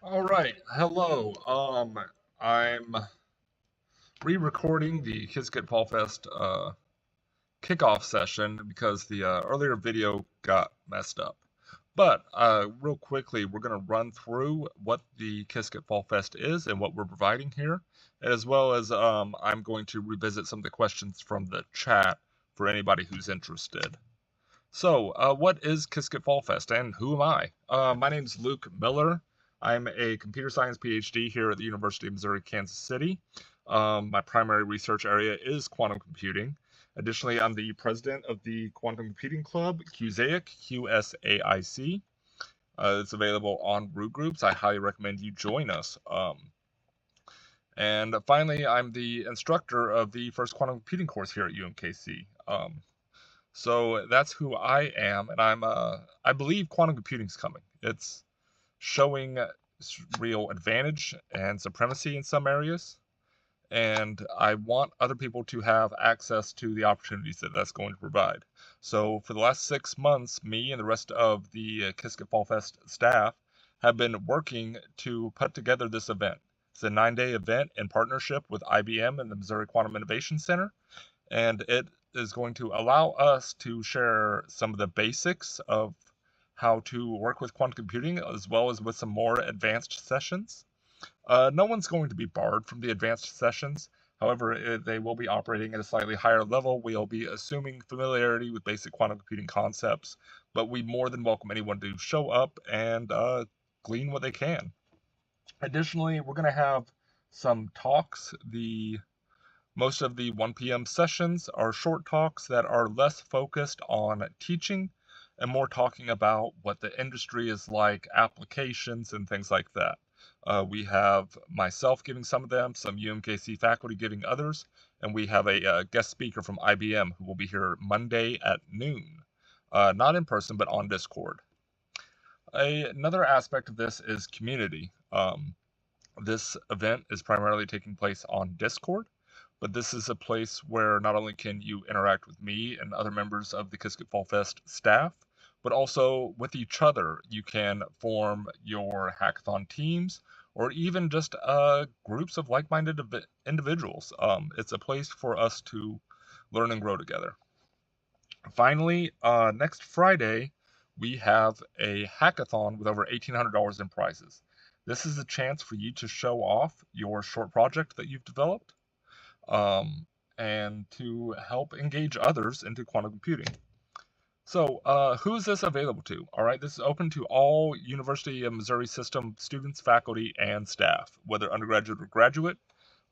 All right. Hello. I'm re-recording the Kiskit Fall Fest kickoff session because the earlier video got messed up. But real quickly, we're going to run through what the Kiskit Fall Fest is and what we're providing here, as well as I'm going to revisit some of the questions from the chat for anybody who's interested. So, what is Kiskit Fall Fest and who am I? My name's Luke Miller. I'm a computer science PhD here at the University of Missouri, Kansas City. My primary research area is quantum computing. Additionally, I'm the president of the Quantum Computing Club, QSAIC, QSAIC. It's available on Root Groups. I highly recommend you join us. And finally, I'm the instructor of the first quantum computing course here at UMKC. So that's who I am, and I believe quantum computing's coming. It's showing real advantage and supremacy in some areas, and I want other people to have access to the opportunities that that's going to provide. So for the last 6 months, me and the rest of the Kiskit Fall Fest staff have been working to put together this event. It's a 9-day event in partnership with IBM and the Missouri Quantum Innovation Center, and it is going to allow us to share some of the basics of how to work with quantum computing, as well as with some more advanced sessions. No one's going to be barred from the advanced sessions. However, they will be operating at a slightly higher level. We'll be assuming familiarity with basic quantum computing concepts, but we more than welcome anyone to show up and glean what they can. Additionally, we're going to have some talks. Most of the 1 p.m. sessions are short talks that are less focused on teaching and more talking about what the industry is like, applications, and things like that. We have myself giving some of them, some UMKC faculty giving others, and we have a guest speaker from IBM who will be here Monday at noon. Not in person, but on Discord. Another aspect of this is community. This event is primarily taking place on Discord, but this is a place where not only can you interact with me and other members of the Kiskit Fall Fest staff, but also with each other. You can form your hackathon teams or even just groups of like-minded individuals. It's a place for us to learn and grow together. Finally, next Friday, we have a hackathon with over $1,800 in prizes. This is a chance for you to show off your short project that you've developed, and to help engage others into quantum computing. So, who is this available to? All right, this is open to all University of Missouri System students, faculty, and staff, whether undergraduate or graduate,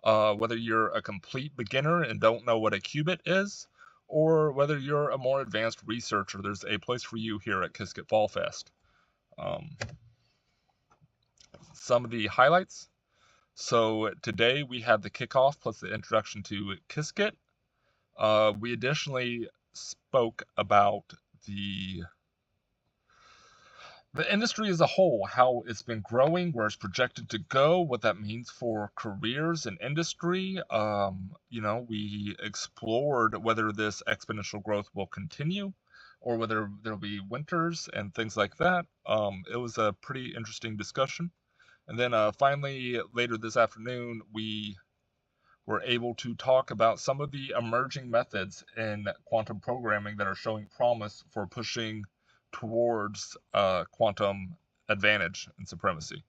whether you're a complete beginner and don't know what a qubit is, or whether you're a more advanced researcher. There's a place for you here at Kiskit Fall Fest. Some of the highlights. So today we have the kickoff plus the introduction to Kiskit. We additionally spoke about the industry as a whole, how it's been growing, where it's projected to go, what that means for careers and industry. We explored whether this exponential growth will continue or whether there'll be winters and things like that. It was a pretty interesting discussion. And then finally, later this afternoon, we were able to talk about some of the emerging methods in quantum programming that are showing promise for pushing towards quantum advantage and supremacy.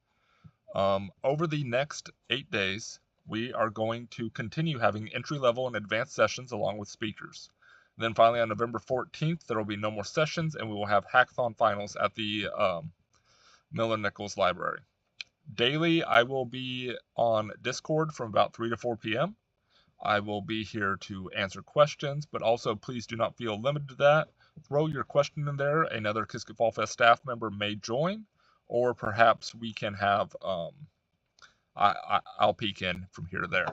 Over the next 8 days, we are going to continue having entry-level and advanced sessions along with speakers. And then finally, on November 14th, there will be no more sessions, and we will have hackathon finals at the Miller-Nichols Library. Daily, I will be on Discord from about 3 to 4 p.m. I will be here to answer questions, but also please do not feel limited to that. Throw your question in there. Another Kiskit Fall Fest staff member may join, or perhaps we can have, I'll peek in from here to there.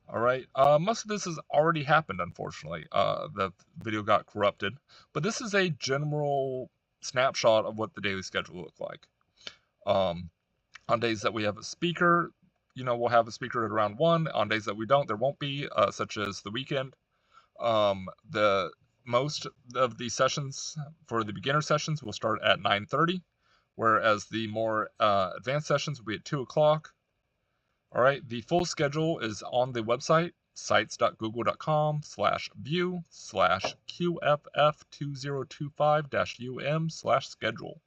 All right, most of this has already happened, unfortunately. The video got corrupted, but this is a general snapshot of what the daily schedule will look like. On days that we have a speaker, we'll have a speaker at around 1. On days that we don't, there won't be, such as the weekend. Most of the sessions for the beginner sessions will start at 9:30. whereas the more advanced sessions will be at 2 o'clock. All right, the full schedule is on the website, sites.google.com/view/QFF2025-UM/schedule.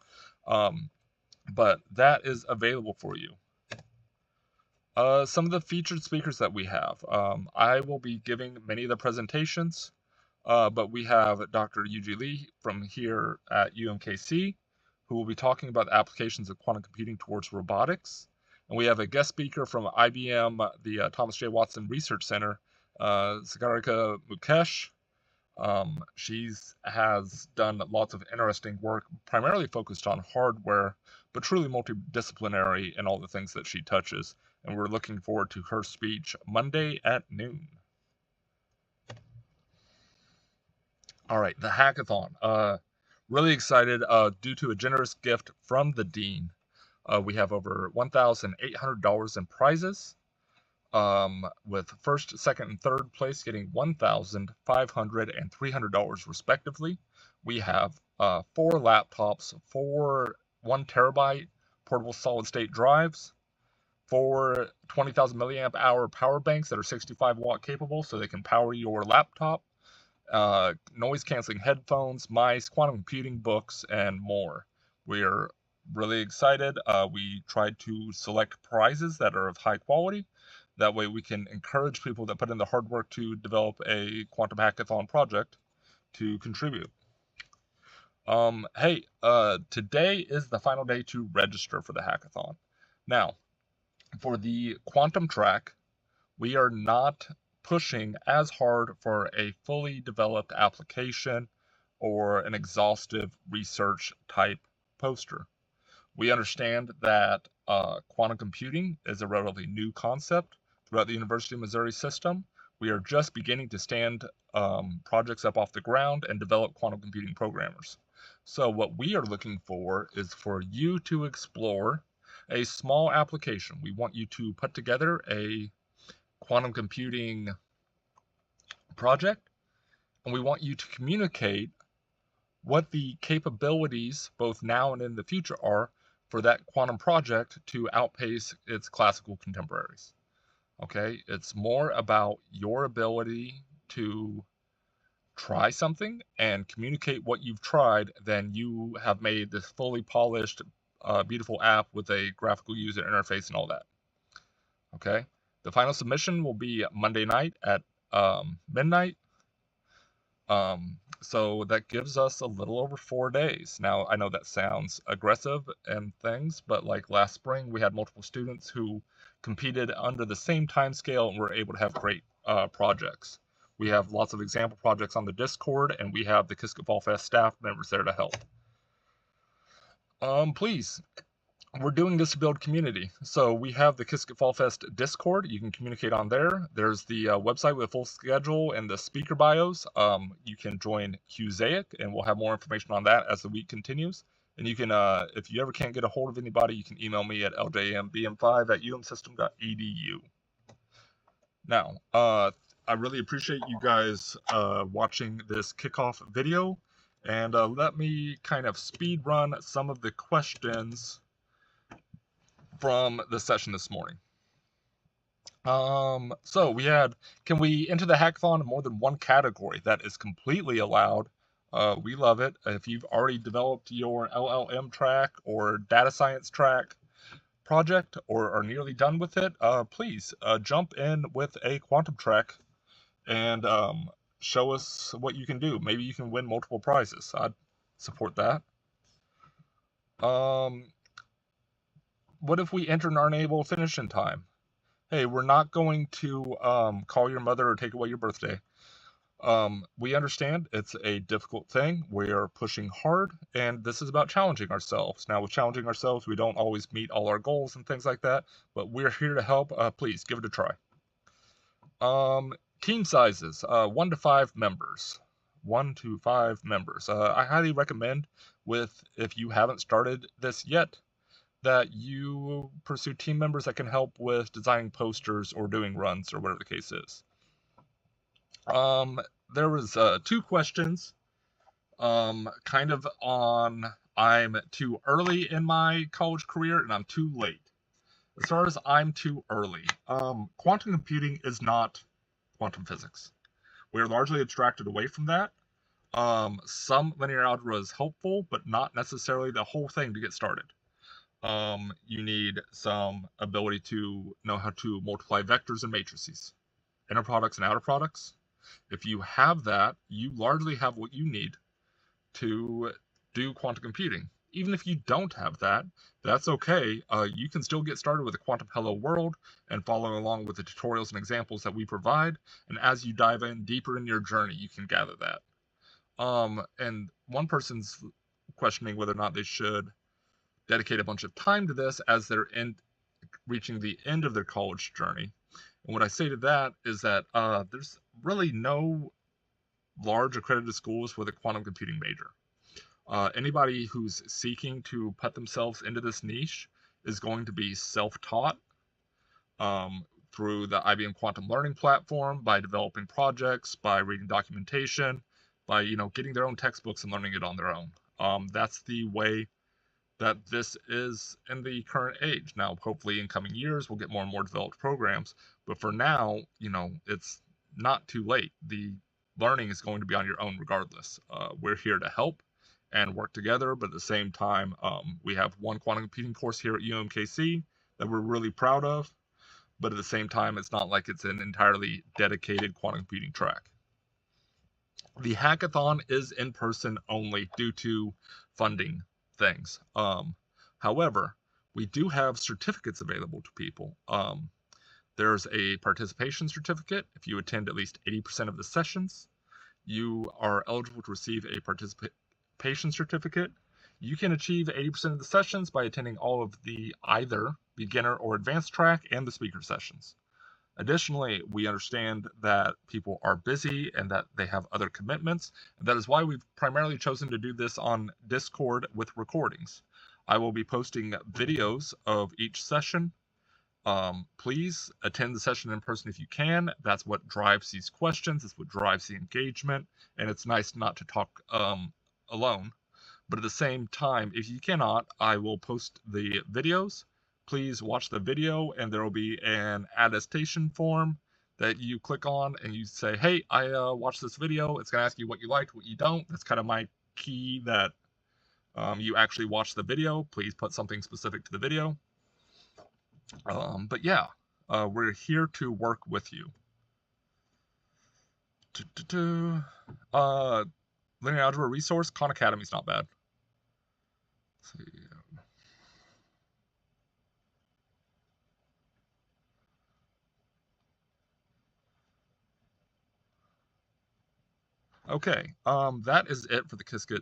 But that is available for you. Some of the featured speakers that we have. I will be giving many of the presentations, but we have Dr. Yuji Lee from here at UMKC, who will be talking about the applications of quantum computing towards robotics. And we have a guest speaker from IBM, the Thomas J. Watson Research Center, Sagarika Mukesh. She has done lots of interesting work, primarily focused on hardware, but truly multidisciplinary in all the things that she touches. And we're looking forward to her speech Monday at noon. All right, the hackathon. Really excited due to a generous gift from the dean. We have over $1,800 in prizes, with first, second, and third place getting $1,500 and $300 respectively. We have 4 laptops, 4 1 terabyte portable solid-state drives, 4 20,000 milliamp hour power banks that are 65 watt capable, so they can power your laptop, noise canceling headphones, mice, quantum computing books, and more. We are really excited. We tried to select prizes that are of high quality. That way we can encourage people that put in the hard work to develop a quantum hackathon project to contribute. Today is the final day to register for the hackathon. Now, for the quantum track, we are not pushing as hard for a fully developed application or an exhaustive research type poster. We understand that quantum computing is a relatively new concept throughout the University of Missouri system. We are just beginning to stand projects up off the ground and develop quantum computing programmers. So what we are looking for is for you to explore a small application. We want you to put together a quantum computing project, and we want you to communicate what the capabilities, both now and in the future, are for that quantum project to outpace its classical contemporaries. Okay, it's more about your ability to try something and communicate what you've tried than you have made this fully polished, beautiful app with a graphical user interface and all that. Okay, the final submission will be Monday night at midnight. So that gives us a little over 4 days. Now, I know that sounds aggressive and things, but like last spring, we had multiple students who competed under the same time scale and were able to have great projects. We have lots of example projects on the Discord, and we have the Kickoff staff members there to help. Please, we're doing this to build community. So we have the Kickoff Fest Discord. You can communicate on there. There's the website with a full schedule and the speaker bios. You can join Qzaic, and we'll have more information on that as the week continues. And you can, if you ever can't get a hold of anybody, you can email me at ljmbm5@umsystem.edu. Now, I really appreciate you guys watching this kickoff video, and let me kind of speed run some of the questions from the session this morning. So we had, can we enter the hackathon in more than one category? That is completely allowed. We love it. If you've already developed your LLM track or data science track project or are nearly done with it, please jump in with a quantum track and show us what you can do. Maybe you can win multiple prizes. I'd support that. What if we enter and aren't able to finish in time? Hey, we're not going to call your mother or take away your birthday. We understand it's a difficult thing. We are pushing hard, and this is about challenging ourselves. Now, with challenging ourselves, we don't always meet all our goals and things like that, but we're here to help. Please give it a try. Team sizes, 1 to 5 members. 1 to 5 members. I highly recommend, if you haven't started this yet, that you pursue team members that can help with designing posters or doing runs or whatever the case is. There was 2 questions kind of on I'm too early in my college career and I'm too late. As far as I'm too early, quantum computing is not quantum physics. We're largely abstracted away from that. Some linear algebra is helpful, but not necessarily the whole thing to get started. You need some ability to know how to multiply vectors and matrices, inner products and outer products. If you have that, you largely have what you need to do quantum computing. Even if you don't have that, that's okay. You can still get started with the Quantum Hello World and follow along with the tutorials and examples that we provide. And as you dive in deeper in your journey, you can gather that. And one person's questioning whether or not they should dedicate a bunch of time to this as they're reaching the end of their college journey. And what I say to that is that there's really no large accredited schools with a quantum computing major. Anybody who's seeking to put themselves into this niche is going to be self-taught through the IBM Quantum Learning Platform, by developing projects, by reading documentation, by getting their own textbooks and learning it on their own. That's the way that this is in the current age. Now, hopefully in coming years, we'll get more and more developed programs. But for now, it's not too late. The learning is going to be on your own regardless. We're here to help and work together, but at the same time, we have one quantum computing course here at UMKC that we're really proud of. But at the same time, it's not like it's an entirely dedicated quantum computing track. The hackathon is in person only due to funding things. However, we do have certificates available to people. There's a participation certificate. If you attend at least 80% of the sessions, you are eligible to receive a participation certificate. You can achieve 80% of the sessions by attending all of the either beginner or advanced track and the speaker sessions. Additionally, we understand that people are busy and that they have other commitments, and that is why we've primarily chosen to do this on Discord with recordings. I will be posting videos of each session. Please attend the session in person if you can. That's what drives these questions. It's what drives the engagement, and it's nice not to talk alone. But at the same time, if you cannot, I will post the videos. Please watch the video, and there will be an attestation form that you click on, and you say, hey, I watched this video. It's going to ask you what you liked, what you don't. That's kind of my key that you actually watch the video. Please put something specific to the video. But yeah, we're here to work with you. Linear algebra resource, Khan Academy's not bad. Let's see. Okay, that is it for the Kiskit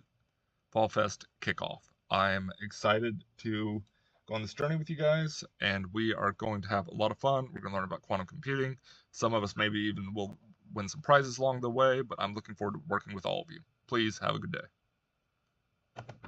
Fall Fest kickoff. I'm excited to go on this journey with you guys, and we are going to have a lot of fun. We're going to learn about quantum computing. Some of us maybe even will win some prizes along the way, but I'm looking forward to working with all of you. Please have a good day.